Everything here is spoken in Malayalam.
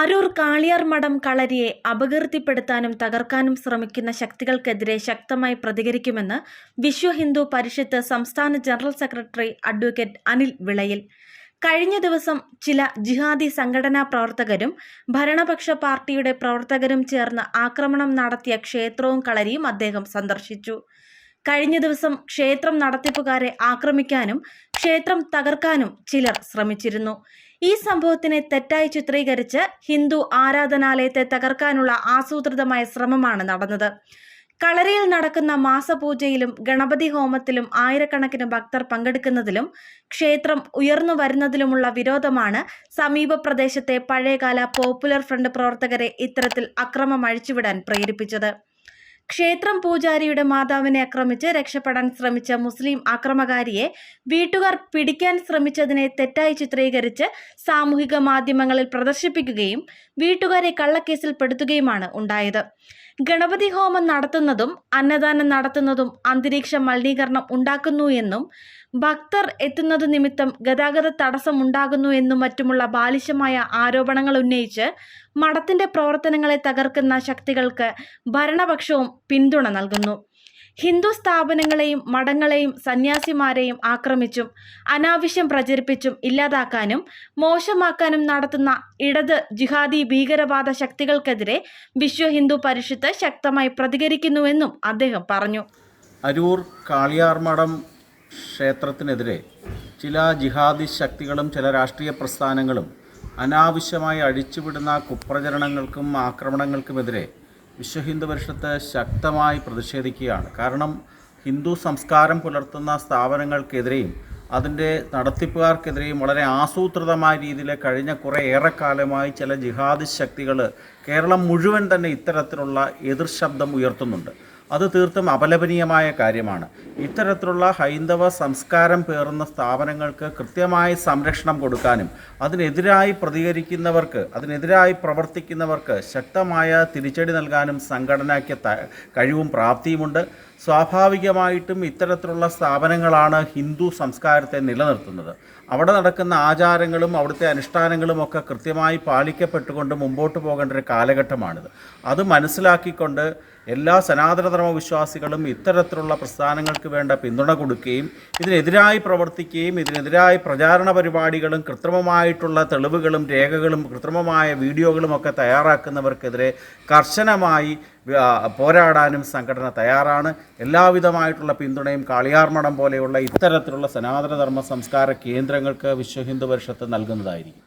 അരൂർ കാളിയാർ മഠം കളരിയെ അപകീർത്തിപ്പെടുത്താനും തകർക്കാനും ശ്രമിക്കുന്ന ശക്തികൾക്കെതിരെ ശക്തമായി പ്രതികരിക്കുമെന്ന് വിശ്വ ഹിന്ദു പരിഷത്ത് സംസ്ഥാന ജനറൽ സെക്രട്ടറി അഡ്വക്കേറ്റ് അനിൽ വിളയിൽ. കഴിഞ്ഞ ദിവസം ചില ജിഹാദി സംഘടനാ പ്രവർത്തകരും ഭരണപക്ഷ പാർട്ടിയുടെ പ്രവർത്തകരും ചേർന്ന് ആക്രമണം നടത്തിയ ക്ഷേത്രവും കളരിയും അദ്ദേഹം സന്ദർശിച്ചു. കഴിഞ്ഞ ദിവസം ക്ഷേത്രം നടത്തിപ്പുകാരെ ആക്രമിക്കാനും ക്ഷേത്രം തകർക്കാനും ചിലർ ശ്രമിച്ചിരുന്നു. ഈ സംഭവത്തിനെ തെറ്റായി ചിത്രീകരിച്ച് ഹിന്ദു ആരാധനാലയത്തെ തകർക്കാനുള്ള ആസൂത്രിതമായ ശ്രമമാണ് നടന്നത്. കളരിയിൽ നടക്കുന്ന മാസപൂജയിലും ഗണപതി ഹോമത്തിലും ആയിരക്കണക്കിന് ഭക്തർ പങ്കെടുക്കുന്നതിലും ക്ഷേത്രം ഉയർന്നു വരുന്നതിലുമുള്ള വിരോധമാണ് സമീപ പ്രദേശത്തെ പഴയകാല പോപ്പുലർ ഫ്രണ്ട് പ്രവർത്തകരെ ഇത്തരത്തിൽ അക്രമം അഴിച്ചുവിടാൻ പ്രേരിപ്പിച്ചത്. ക്ഷേത്രം പൂജാരിയുടെ മാതാവിനെ ആക്രമിച്ച് രക്ഷപ്പെടാൻ ശ്രമിച്ച മുസ്ലിം ആക്രമകാരിയെ വീട്ടുകാർ പിടിക്കാൻ ശ്രമിച്ചതിനെ തെറ്റായി ചിത്രീകരിച്ച് സാമൂഹിക മാധ്യമങ്ങളിൽ പ്രദർശിപ്പിക്കുകയും വീട്ടുകാരെ കള്ളക്കേസിൽ പെടുത്തുകയുമാണ് ഉണ്ടായത്. ഗണപതി ഹോമം നടത്തുന്നതും അന്നദാനം നടത്തുന്നതും അന്തരീക്ഷ മലിനീകരണം ഉണ്ടാക്കുന്നു എന്നും ഭക്തർ എത്തുന്നതു നിമിത്തം ഗതാഗത തടസ്സം ഉണ്ടാകുന്നു എന്നും മറ്റുമുള്ള ബാലിശമായ ആരോപണങ്ങൾ ഉന്നയിച്ച് മഠത്തിന്റെ പ്രവർത്തനങ്ങളെ തകർക്കുന്ന ശക്തികൾക്ക് ഭരണപക്ഷവും പിന്തുണ നൽകുന്നു. ഹിന്ദു സ്ഥാപനങ്ങളെയും മഠങ്ങളെയും സന്യാസിമാരെയും ആക്രമിച്ചും അനാവശ്യം പ്രചരിപ്പിച്ചും ഇല്ലാതാക്കാനും മോശമാക്കാനും നടത്തുന്ന ഇടത് ജിഹാദി ഭീകരവാദ ശക്തികൾക്കെതിരെ വിശ്വ ഹിന്ദു പരിഷത്ത് ശക്തമായി പ്രതികരിക്കുന്നുവെന്നും അദ്ദേഹം പറഞ്ഞു. അരൂർ കാളിയാർ മഠം ക്ഷേത്രത്തിനെതിരെ ചില ജിഹാദി ശക്തികളും ചില രാഷ്ട്രീയ പ്രസ്ഥാനങ്ങളും അനാവശ്യമായി അഴിച്ചുവിടുന്ന കുപ്രചരണങ്ങൾക്കും ആക്രമണങ്ങൾക്കുമെതിരെ വിശ്വ ഹിന്ദു പരിഷത്ത് ശക്തമായി പ്രതിഷേധിക്കുകയാണ്. കാരണം ഹിന്ദു സംസ്കാരം പുലർത്തുന്ന സ്ഥാപനങ്ങൾക്കെതിരെയും അതിൻ്റെ നടത്തിപ്പുകാർക്കെതിരെയും വളരെ ആസൂത്രിതമായ രീതിയിൽ കഴിഞ്ഞ ഏറെക്കാലമായി ചില ജിഹാദി ശക്തികൾ കേരളം മുഴുവൻ തന്നെ ഇത്തരത്തിലുള്ള എതിർ ശബ്ദം ഉയർത്തുന്നുണ്ട്. അത് തീർത്തും അപലപനീയമായ കാര്യമാണ്. ഇത്തരത്തിലുള്ള ഹൈന്ദവ സംസ്കാരം പേറുന്ന സ്ഥാപനങ്ങൾക്ക് കൃത്യമായ സംരക്ഷണം കൊടുക്കാനും അതിനെതിരായി പ്രതികരിക്കുന്നവർക്ക്, അതിനെതിരായി പ്രവർത്തിക്കുന്നവർക്ക് ശക്തമായ തിരിച്ചടി നൽകാനും സംഘടനയ്ക്ക് കഴിവും പ്രാപ്തിയുമുണ്ട്. സ്വാഭാവികമായിട്ടും ഇത്തരത്തിലുള്ള സ്ഥാപനങ്ങളാണ് ഹിന്ദു സംസ്കാരത്തെ നിലനിർത്തുന്നത്. അവിടെ നടക്കുന്ന ആചാരങ്ങളും അവിടുത്തെ അനുഷ്ഠാനങ്ങളും ഒക്കെ കൃത്യമായി പാലിക്കപ്പെട്ടുകൊണ്ട് മുമ്പോട്ട് പോകേണ്ട ഒരു കാലഘട്ടമാണിത്. അത് മനസ്സിലാക്കിക്കൊണ്ട് എല്ലാ സനാതനധർമ്മ വിശ്വാസികളും ഇത്തരത്തിലുള്ള പ്രസ്ഥാനങ്ങൾക്ക് വേണ്ട പിന്തുണ കൊടുക്കുകയും ഇതിനെതിരായി പ്രവർത്തിക്കുകയും ഇതിനെതിരായി പ്രചാരണ പരിപാടികളും കൃത്രിമമായിട്ടുള്ള തെളിവുകളും രേഖകളും കൃത്രിമമായ വീഡിയോകളും ഒക്കെ തയ്യാറാക്കുന്നവർക്കെതിരെ കർശനമായി പോരാടാനും സംഘടന തയ്യാറാണ്. എല്ലാവിധമായിട്ടുള്ള പിന്തുണയും കാളിയാർ മഠം പോലെയുള്ള ഇത്തരത്തിലുള്ള സനാതനധർമ്മ സംസ്കാര കേന്ദ്രങ്ങൾക്ക് വിശ്വ ഹിന്ദു പരിഷത്ത് നൽകുന്നതായിരിക്കും.